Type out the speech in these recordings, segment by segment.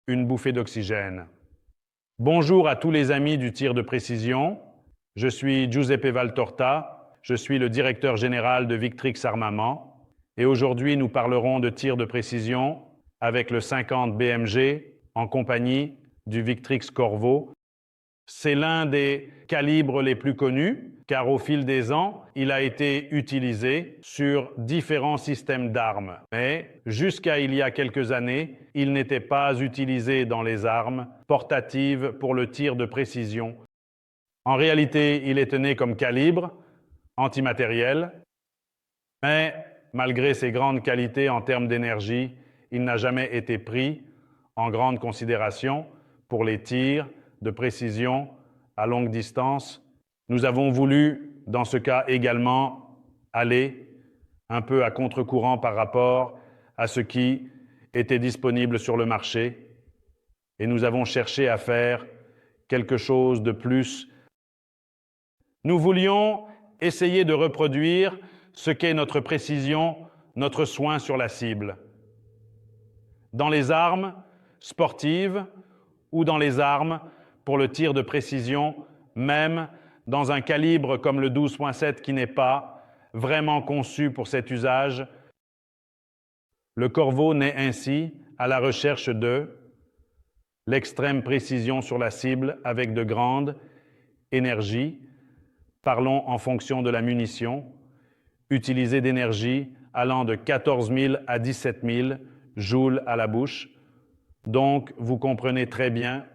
une bouffée d'oxygène. Bonjour à tous les amis du tir de précision. Je suis Giuseppe Valtorta, je suis le directeur général de Victrix Armament et aujourd'hui nous parlerons de tir de précision avec le 50 BMG en compagnie du Victrix Corvo. C'est l'un des calibres les plus connus car au fil des ans, il a été utilisé sur différents systèmes d'armes. Mais jusqu'à il y a quelques années, il n'était pas utilisé dans les armes portatives pour le tir de précision. En réalité, il est né comme calibre antimatériel, mais malgré ses grandes qualités en termes d'énergie, il n'a jamais été pris en grande considération pour les tirs de précision à longue distance. Nous avons voulu, dans ce cas également, aller un peu à contre-courant par rapport à ce qui était disponible sur le marché et nous avons cherché à faire quelque chose de plus. Nous voulions essayer de reproduire ce qu'est notre précision, notre soin sur la cible. Dans les armes sportives ou dans les armes pour le tir de précision, même dans un calibre comme le 12.7 qui n'est pas vraiment conçu pour cet usage, le Corvo naît ainsi à la recherche de l'extrême précision sur la cible avec de grandes énergies. Parlons en fonction de la munition, utiliser d'énergie allant de 14 000 à 17 000 joules à la bouche. Donc, vous comprenez très bien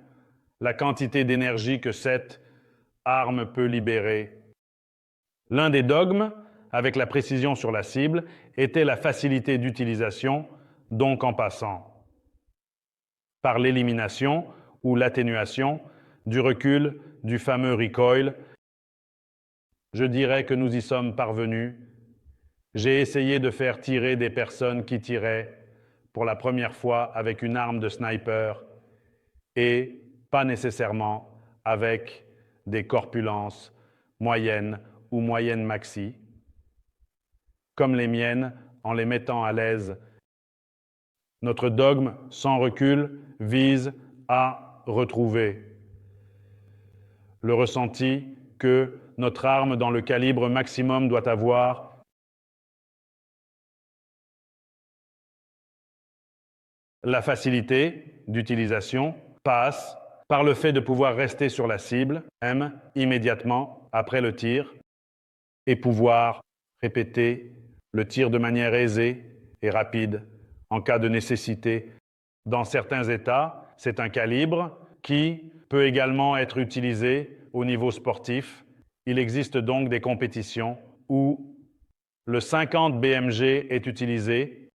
la quantité d'énergie que cette arme peut libérer. L'un des dogmes, avec la précision sur la cible, était la facilité d'utilisation, donc en passant par l'élimination ou l'atténuation du recul du fameux recoil. Je dirais que nous y sommes parvenus. J'ai essayé de faire tirer des personnes qui tiraient pour la première fois avec une arme de sniper et pas nécessairement avec des corpulences moyennes ou moyennes maxi, comme les miennes, en les mettant à l'aise. Notre dogme sans recul vise à retrouver le ressenti que notre arme dans le calibre maximum doit avoir. La facilité d'utilisation passe par le fait de pouvoir rester sur la cible, même immédiatement après le tir, et pouvoir répéter le tir de manière aisée et rapide en cas de nécessité. Dans certains états, c'est un calibre qui peut également être utilisé au niveau sportif. Il existe donc des compétitions où le 50 BMG est utilisé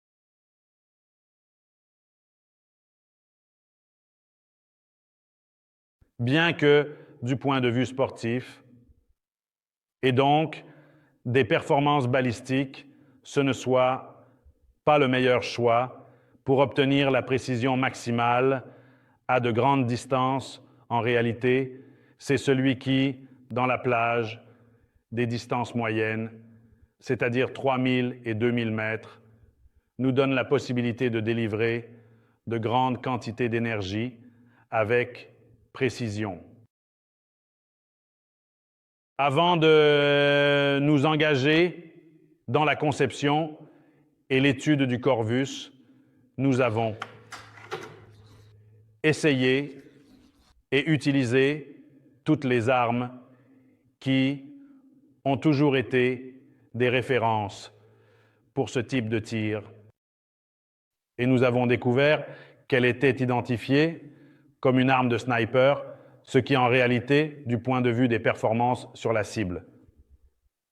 bien que du point de vue sportif, et donc des performances balistiques, ce ne soit pas le meilleur choix pour obtenir la précision maximale à de grandes distances. En réalité, c'est celui qui, dans la plage, des distances moyennes, c'est-à-dire 3000 et 2000 mètres, nous donne la possibilité de délivrer de grandes quantités d'énergie avec précision. Avant de nous engager dans la conception et l'étude du Corvus, nous avons essayé et utilisé toutes les armes qui ont toujours été des références pour ce type de tir. Et nous avons découvert qu'elle était identifiée comme une arme de sniper, ce qui en réalité, du point de vue des performances sur la cible,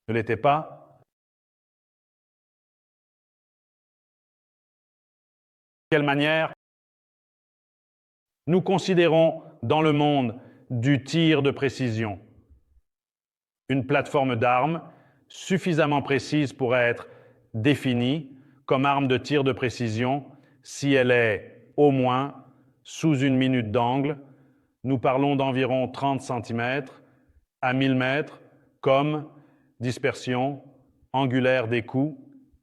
ne l'était pas. De quelle manière nous considérons dans le monde du tir de précision une plateforme d'armes suffisamment précise pour être définie comme arme de tir de précision si elle est au moins sous une minute d'angle. Nous parlons d'environ 30 cm à 1000 mètres comme dispersion angulaire des coups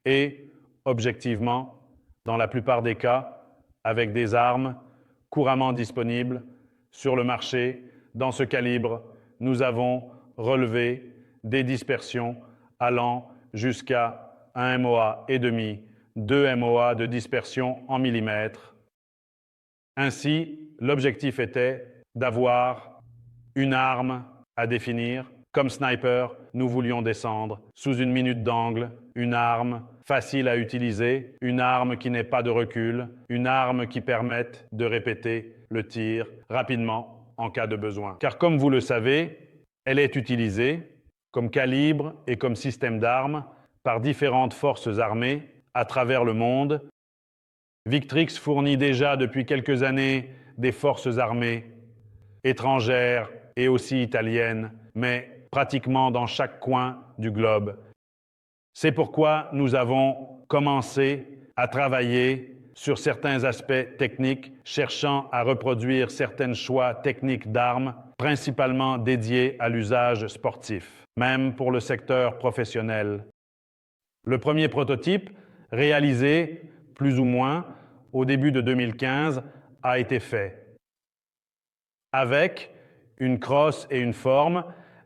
et, objectivement, dans la plupart des cas, avec des armes couramment disponibles sur le marché. Dans ce calibre, nous avons relevé des dispersions allant jusqu'à 1 MOA et demi, 2 MOA de dispersion en millimètres. Ainsi, l'objectif était d'avoir une arme à définir. Comme sniper, nous voulions descendre sous 1 minute d'angle, une arme facile à utiliser, une arme qui n'ait pas de recul, une arme qui permette de répéter le tir rapidement en cas de besoin. Car comme vous le savez, elle est utilisée comme calibre et comme système d'armes par différentes forces armées à travers le monde. Victrix fournit déjà depuis quelques années des forces armées étrangères et aussi italiennes, mais pratiquement dans chaque coin du globe. C'est pourquoi nous avons commencé à travailler sur certains aspects techniques, cherchant à reproduire certains choix techniques d'armes, principalement dédiés à l'usage sportif, même pour le secteur professionnel. Le premier prototype, réalisé plus ou moins au début de 2015, a été fait, avec une crosse et une forme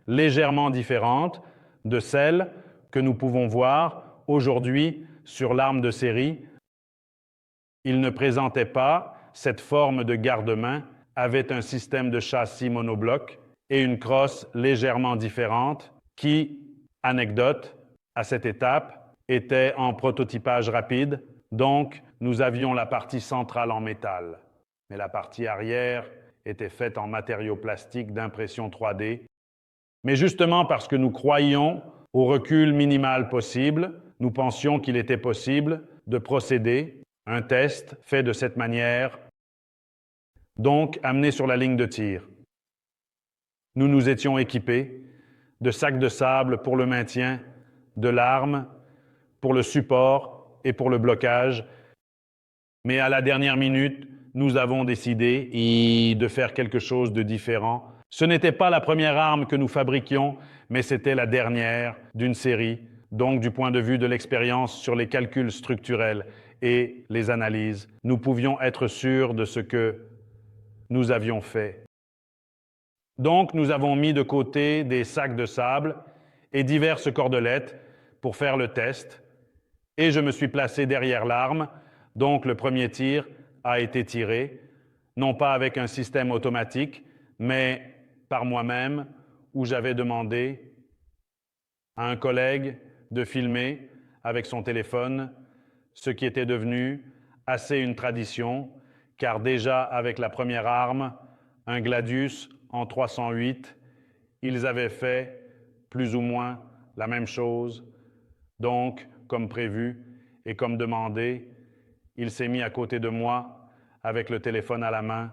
légèrement différentes de celles que nous pouvons voir aujourd'hui sur l'arme de série. Il ne présentait pas cette forme de garde-main, avait un système de châssis monobloc et une crosse légèrement différente qui, anecdote, à cette étape, était en prototypage rapide, donc nous avions la partie centrale en métal, mais la partie arrière était faite en matériaux plastiques d'impression 3D. Mais justement parce que nous croyions au recul minimal possible, nous pensions qu'il était possible de procéder à un test fait de cette manière, donc amené sur la ligne de tir. Nous nous étions équipés de sacs de sable pour le maintien de l'arme, pour le support et pour le blocage. Mais à la dernière minute, nous avons décidé de faire quelque chose de différent. Ce n'était pas la première arme que nous fabriquions, mais c'était la dernière d'une série. Donc, du point de vue de l'expérience sur les calculs structurels et les analyses, nous pouvions être sûrs de ce que nous avions fait. Donc, nous avons mis de côté des sacs de sable et diverses cordelettes pour faire le test. Et je me suis placé derrière l'arme. Donc, le premier tir a été tiré, non pas avec un système automatique, mais par moi-même, où j'avais demandé à un collègue de filmer avec son téléphone, ce qui était devenu assez une tradition, car déjà avec la première arme, un Gladius en 308, ils avaient fait plus ou moins la même chose. Donc, comme prévu et comme demandé, il s'est mis à côté de moi avec le téléphone à la main,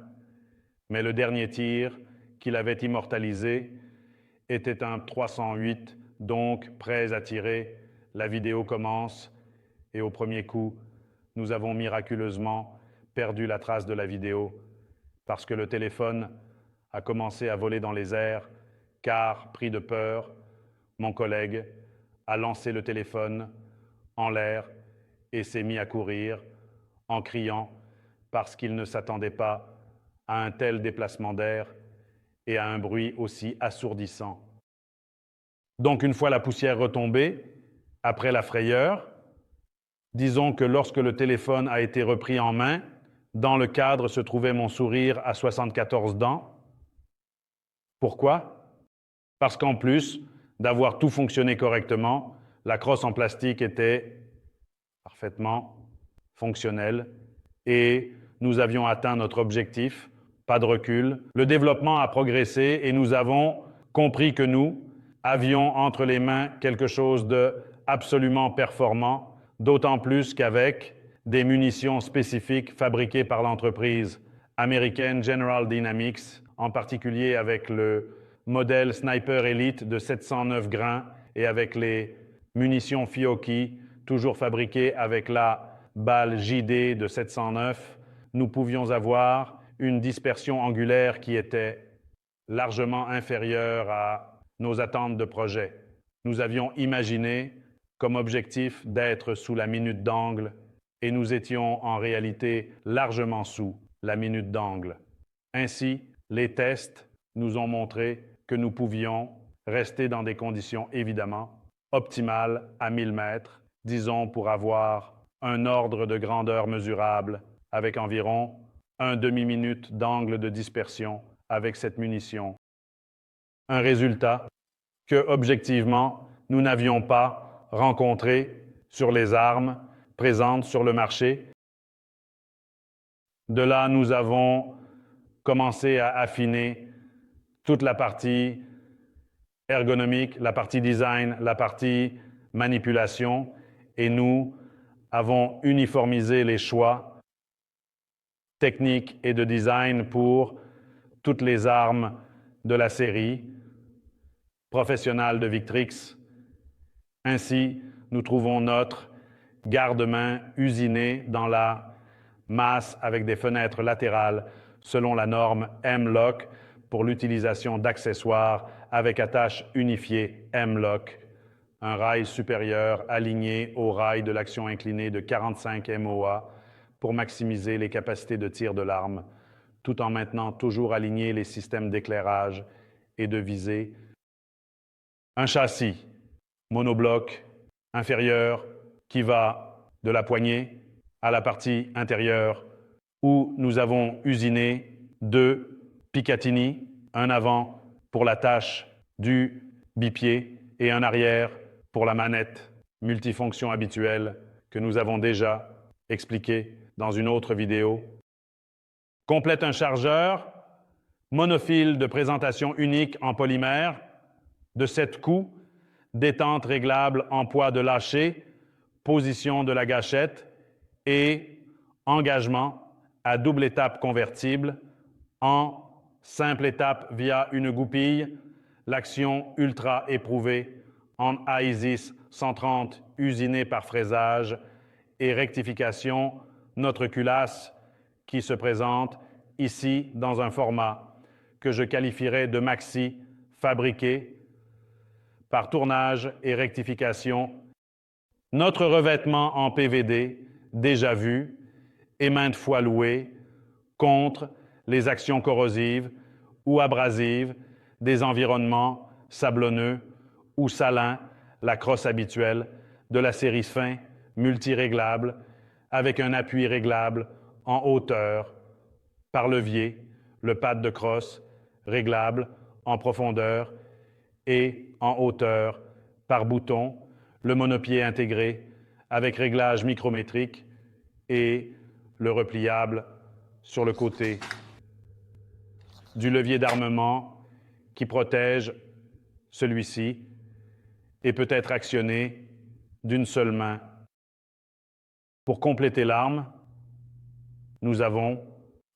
mais le dernier tir qu'il avait immortalisé était un 308, donc prêt à tirer. La vidéo commence et au premier coup, nous avons miraculeusement perdu la trace de la vidéo parce que le téléphone a commencé à voler dans les airs car, pris de peur, mon collègue a lancé le téléphone en l'air et s'est mis à courir en criant parce qu'il ne s'attendait pas à un tel déplacement d'air et à un bruit aussi assourdissant. Donc, une fois la poussière retombée, après la frayeur, disons que lorsque le téléphone a été repris en main, dans le cadre se trouvait mon sourire à 74 dents. Pourquoi? Parce qu'en plus d'avoir tout fonctionné correctement, la crosse en plastique était parfaitement fonctionnelle et nous avions atteint notre objectif, pas de recul. Le développement a progressé et nous avons compris que nous avions entre les mains quelque chose d'absolument performant, d'autant plus qu'avec des munitions spécifiques fabriquées par l'entreprise américaine General Dynamics, en particulier avec le modèle Sniper Elite de 709 grains et avec les munitions Fiocchi, toujours fabriquées avec la balle JD de 709, nous pouvions avoir une dispersion angulaire qui était largement inférieure à nos attentes de projet. Nous avions imaginé comme objectif d'être sous la minute d'angle et nous étions en réalité largement sous. la minute d'angle. Ainsi, les tests nous ont montré que nous pouvions rester dans des conditions évidemment optimales à 1000 mètres, disons pour avoir un ordre de grandeur mesurable avec environ un demi-minute d'angle de dispersion avec cette munition. Un résultat que, objectivement, nous n'avions pas rencontré sur les armes présentes sur le marché. De là, nous avons commencé à affiner toute la partie ergonomique, la partie design, la partie manipulation, et nous avons uniformisé les choix techniques et de design pour toutes les armes de la série professionnelle de Victrix. Ainsi, nous trouvons notre garde-main usiné dans la masse avec des fenêtres latérales selon la norme M-LOK pour l'utilisation d'accessoires avec attache unifiée M-LOK, un rail supérieur aligné au rail de l'action inclinée de 45 MOA pour maximiser les capacités de tir de l'arme, tout en maintenant toujours alignés les systèmes d'éclairage et de visée. Un châssis monobloc inférieur qui va de la poignée à la partie intérieure où nous avons usiné 2 Picatinny, un avant pour la tâche du bipied et un arrière pour la manette multifonction habituelle que nous avons déjà expliqué dans une autre vidéo. Complète un chargeur monofile de présentation unique en polymère de 7 coups, détente réglable en poids de lâcher, position de la gâchette et engagement à double étape convertible en simple étape via une goupille, l'action ultra éprouvée en AISIS 130 usiné par fraisage et rectification, notre culasse qui se présente ici dans un format que je qualifierais de maxi fabriqué par tournage et rectification. Notre revêtement en PVD, déjà vu et maintes fois loué, contre les actions corrosives ou abrasives des environnements sablonneux ou salins, la crosse habituelle de la série fin multiréglable avec un appui réglable en hauteur par levier, le pad de crosse réglable en profondeur et en hauteur par bouton, le monopied intégré avec réglage micrométrique et le repliable sur le côté du levier d'armement qui protège celui-ci et peut être actionné d'une seule main. Pour compléter l'arme, nous avons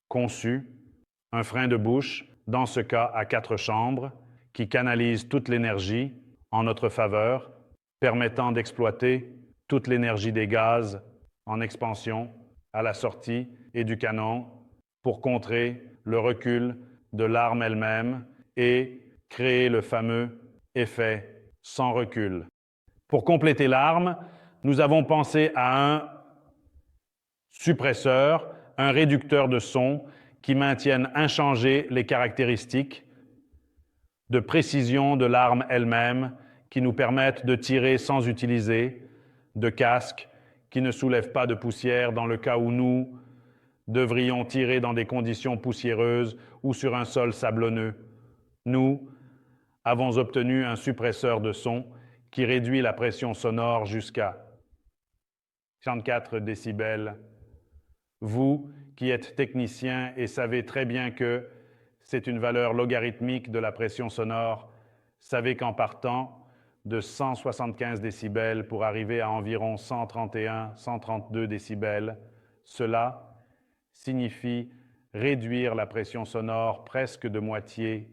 conçu un frein de bouche, dans ce cas à 4 chambres, qui canalise toute l'énergie en notre faveur, permettant d'exploiter toute l'énergie des gaz en expansion à la sortie et du canon pour contrer le recul de l'arme elle-même et créer le fameux effet sans recul. Pour compléter l'arme, nous avons pensé à un suppresseur, un réducteur de son qui maintiennent inchangées les caractéristiques de précision de l'arme elle-même qui nous permettent de tirer sans utiliser de casque qui ne soulève pas de poussière dans le cas où nous devrions tirer dans des conditions poussiéreuses ou sur un sol sablonneux. Nous avons obtenu un suppresseur de son qui réduit la pression sonore jusqu'à 64 décibels. Vous qui êtes technicien et savez très bien que c'est une valeur logarithmique de la pression sonore, savez qu'en partant de 175 décibels pour arriver à environ 131, 132 décibels, cela signifie réduire la pression sonore presque de moitié.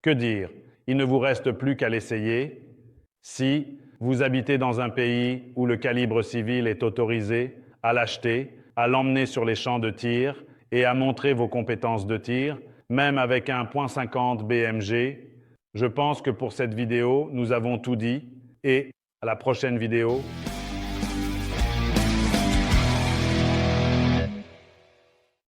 Que dire? Il ne vous reste plus qu'à l'essayer. Si vous habitez dans un pays où le calibre civil est autorisé, à l'acheter, à l'emmener sur les champs de tir et à montrer vos compétences de tir, même avec un .50 BMG. Je pense que pour cette vidéo, nous avons tout dit et à la prochaine vidéo.